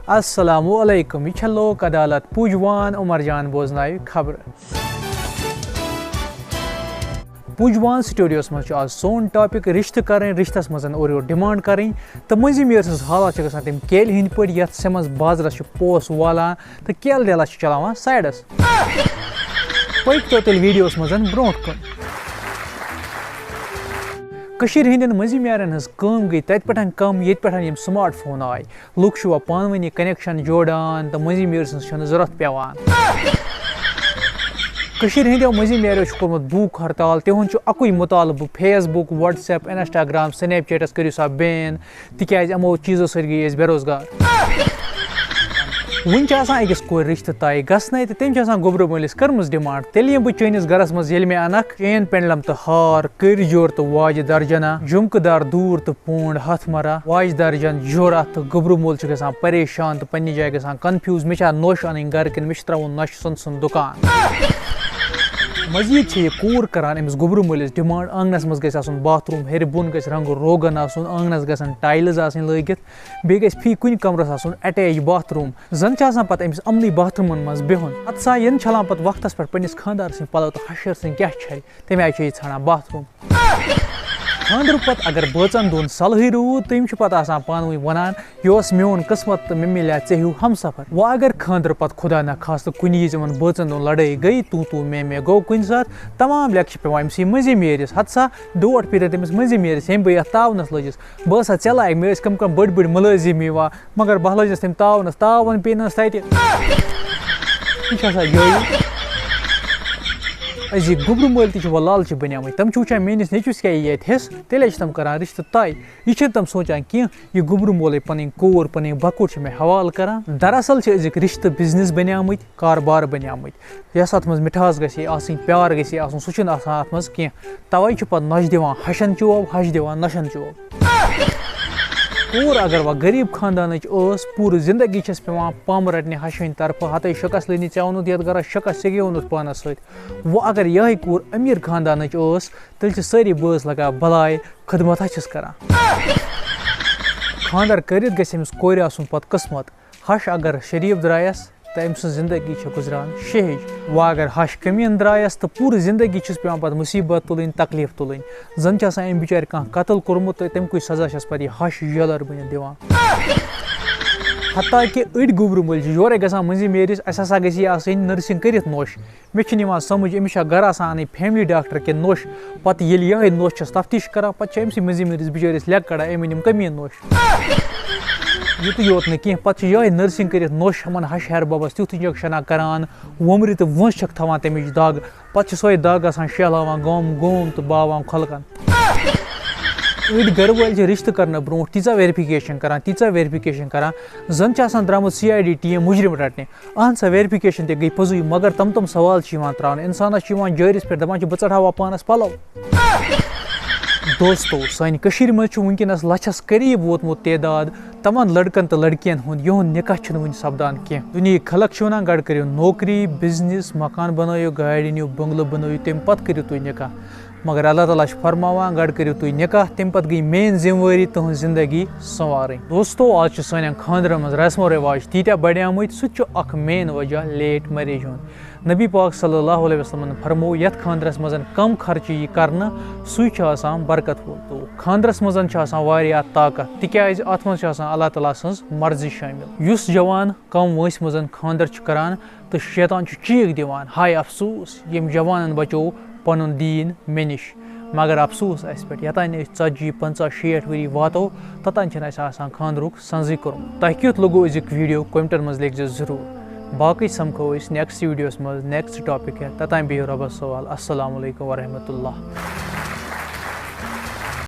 السلام علیکم یہ لوک عدالت پوجوان عمر جان بوزنائے خبر پوجوان سٹوڈیوس مز آج سون ٹاپک رشتہ کریں رشتس مز اور یور ڈیمانڈ کریں تو منزمیر سن حالات گژھان تم کیل ہند پہ یت سمز بازرس پوس والان تو کیل دیلا چلاوان سائڈس پک تو تیل ویڈیوس مز برونٹ کن کشیر ہندین منزمیارن ہز کام گئی تت پہ کم یت پہ یم سمارٹ فون آئی لوک پانونی کنیکشن جوڑان تو منزمیر سن ضرورت پیوان کشیر ہندیو منزمیرو کورمت بھوک ہڑتال تہند اکوئی مطالبہ Facebook WhatsApp Instagram Snapchats کرو سا بین تکیاز امو چیزو سۭتۍ گٔے أسۍ بے روزگار وُنہِ چھِ آسان أکِس کورِ رِشتہٕ طے گژھنَے تہٕ تٔمۍ چھِ آسان گوٚبرٕ مٲلِس کٔرمٕژ ڈِمانٛڈ تیٚلہِ یِمہٕ بہٕ چٲنِس گرس منٛز ییٚلہِ مےٚ اَنکھ چین پینڈلم تہٕ ہار کٔرۍ جوڑ تہٕ واجہِ درجنا جھُمکہٕ دار دوٗر تہٕ پونٛڈ ہتھ مرا واجہِ درجن جورا تہٕ گوٚبرٕ مول چھُ گژھان پریشان تہٕ پننہِ جایہِ گژھان کنفیوٗز مےٚ چھا نوٚش اَنٕنۍ گرٕ کِنہٕ مےٚ چھُ ترٛاوُن نۄشہِ سُنٛد دُکان مزید یہ کور کران امس گوبرٕ مٲلِس ڈِمانٛڈ آنگنس مز گژھِ آسُن باتھ روٗم ہیٚرِ بۄن گژھِ رنگہٕ روگن آسُن آنگنس گژھن ٹایلز آسٕنۍ لٲگِتھ بیٚیہِ گژھِ فی کُنہِ کمرس آسُن اٹیچ باتھ روٗم زن چھِ آسان پتہٕ أمِس یِمنٕے باتھ روٗمن منٛز بِہُن پتہٕ سا ین چھلان پتہٕ وقتس پٮ۪ٹھ پننِس خانٛدار سٕنٛدۍ پلو تہٕ ہشر سٕنٛدۍ کیاہ چھلہِ تمہِ آیہِ چھِ یہِ ژھانڈان باتھ روٗم خاندر پتہٕ اگر بٲژن دۄن صلحٕے روٗد تِم چھِ پتہٕ آسان پانہٕ ؤنۍ ونان یہِ اوس میون قٕسمت تہٕ مےٚ مِلیٛا ژےٚ ہیوٗ ہمسفر وۄنۍ اگر خاندر پتہٕ خدا نخواستہٕ کُنہِ وِزِ یِمن بٲژن دۄن لڑٲے گٔے تو مے گوٚو کُنہِ ساتہٕ تمام لیکھٕ چھِ پیٚوان أمسٕے منزمیٲرِس ہتہٕ سا ڈوٹھ پیٖرِتھ أمِس منزمیٲرِس ییٚمہِ بہٕ یتھ تاونس لٔجِس بہٕ ٲسا ژےٚ لایق مےٚ ٲسۍ کم کم بٔڑۍ بٔڑۍ مُلٲزِم یِوان مگر بہٕ لٔجِس تٔمۍ تاونس تاون پیٚیہِ نہٕ تتہِ یہِ چھِ آسان یہِ أزِکۍ گوٚبرٕ مٲلۍ تہِ چھِ وۄنۍ لالچہِ بنیمٕتۍ تِم چھِ وٕچھان میٲنِس نیٚچوِس کیاہ یی ییٚتہِ حِصہٕ تیٚلے چھِ تِم کران رِشتہٕ طے یہِ چھِنہٕ تِم سونچان کینٛہہ یہِ گوٚبرٕ مولٕے پنٕنۍ کور پنٕنۍ بکُر چھِ مےٚ حوالہٕ کران دراصل چھِ أزِکۍ رِشتہٕ بِزنس بنیمٕتۍ کاربار بنیمٕتۍ یۄس اتھ منٛز مِٹھاس گژھِ آسٕنۍ پیار گژھِ آسُن سُہ چھُنہٕ آسان اتھ منٛز کینٛہہ توے چھِ پتہٕ نۄشہِ دِوان ہشن چوب ہش دِوان نۄشن چوب کور اگر وۄنۍ غریٖب خاندانٕچ ٲس پوٗرٕ زندگی چھس پیٚوان پامہٕ رٹنہِ ہشہِ ہٕنٛدِ طرفہٕ ہتٕے شکست ژےٚ ووٚنُتھ یتھ گرس شکست ژےٚ کیٛاہ ووٚنُتھ پانس سۭتۍ وۄنۍ اگر یِہے کور أمیٖر خاندانٕچ ٲس تیٚلہِ چھِ سٲری بٲژ لگان بلاے خدمتھا چھِس کران خاندر کٔرِتھ گژھِ أمِس کورِ آسُن پتہٕ قٕسمت ہش اگر شریٖف درایس تہٕ أمۍ سٕنٛز زندگی چھِ گُزران شہج وۄنۍ اگر ہش کٔمیٖن درایس تہٕ پوٗرٕ زندگی چھُس پیٚوان پتہٕ مُصیٖبت تُلٕنۍ تکلیٖف تُلٕنۍ زن چھِ آسان أمۍ بِچارِ کانٛہہ قتل کوٚرمُت تہٕ تمہِ کُے سزا چھس پتہٕ یہِ ہش جیلر بٔنِتھ دِوان حتیٰ کہِ أڑۍ گوٚبرٕ مٲلۍ چھِ یورے گژھان منزمیٲرِس اسہِ ہسا گژھِ یہِ آسٕنۍ نٔرسِنٛگ کٔرِتھ نوٚش مےٚ چھُنہٕ یِوان سمجھ أمِس چھا گرٕ آسان انٕنۍ فیملی ڈاکٹر کِنہٕ نوٚش پتہٕ ییٚلہِ یِہے نوٚش چھس تفتیش کران پتہٕ چھِ أمسٕے منزمیٲرِس بِچٲرِس لیٚکہٕ کڑان أمۍ أنِم کٔمیٖن نوٚش یُتُے یوت نہٕ کینٛہہ پتہٕ چھِ یِہے نٔرسِنٛگ کٔرِتھ نوٚش یِمن ہشہِ ہیٚہر ببس تیُتھ انجکشنا کران وۄمرِ تہٕ وٲنٛس چھکھ تھاوان تمِچ دگ پتہٕ چھِ سۄے دگ آسان شہلاوان گوم تہٕ باوان خۄلقن أڑۍ گرٕ وٲلۍ چھِ رِشتہٕ کرنہٕ برونٛٹھ تیٖژاہ ویرِفِکیشن کران زن چھِ آسان درٛامُت CID ٹیٖم مُجرِم رٹنہِ اہن سا ویرِفِکیشن تہِ گٔے پوٚزُے مگر تِم سوال چھِ یِوان تراونہٕ اِنسانس چھِ یِوان جٲرِس پٮ۪ٹھ دپان چھِ بہٕ ژٹہاوا پانس پلو دوستو سانہِ کٔشیٖرِ منٛز چھُ وٕنکیٚنس لچھس قریٖب ووتمُت تعداد تمن لڑکن تہٕ لڑکین ہُنٛد یِہُنٛد نکاح چھُنہٕ وُنہِ سپدان کینٛہہ دُنیہٕکۍ خلق چھِ ونان گۄڈٕ کٔرِو نوکری بِزنس مکان بنٲیِو گاڑِ أنِو بنگلہٕ بنٲیِو تمہِ پتہٕ کٔرِو تُہۍ نکاح مگر اللہ تعالیٰ چھُ فرماوان گۄڈٕ کٔرِو تُہۍ نکاح تمہِ پتہٕ گٔے میٲنۍ ذمہٕ وٲری تُہنٛز زندگی سنوارٕنۍ دوستو آز چھِ سانٮ۪ن خاندرن منٛز رسم و رواج تیٖتیاہ بڑیمٕتۍ سُہ تہِ چھُ اکھ مین وجہ لیٹ میریج ہُنٛد نبی پاک صلی اللہ علیہ وسلمن فرموو یتھ خاندرس منٛز کم خرچہٕ یی کرنہٕ سُے چھُ آسان برکت وول تو خاندرس منٛز چھُ آسان واریاہ طاقت تِکیازِ اتھ منٛز چھِ آسان اللہ تعالیٰ سٕنٛز مرضی شٲمِل یُس جوان کم وٲنٛسہِ منٛز خاندر چھُ کران تہٕ شیطان چھُ چیٖخ دِوان ہاے افسوٗس ییٚمۍ جوانن بچوو پنُن دیٖن مےٚ نِش مگر افسوٗس اسہِ پٮ۪ٹھ یوٚتانۍ أسۍ 40 50 60 ؤری واتو توٚتانۍ چھِنہٕ اَسہِ آسان خاندرُک سنٛزٕے کوٚرمُت تۄہہِ کیُتھ لوٚگوٕ أزیُک ویٖڈیو کومنٹن منٛز لیکھزیو ضروٗر باقٕے سمکھو أسۍ نیکسٹ ویٖڈیوس منٛز نیکسٹ ٹاپِک ہٮ۪تھ توٚتانۍ بِہِو رۄبس حوال السلام علیکم ورحمتہ اللہ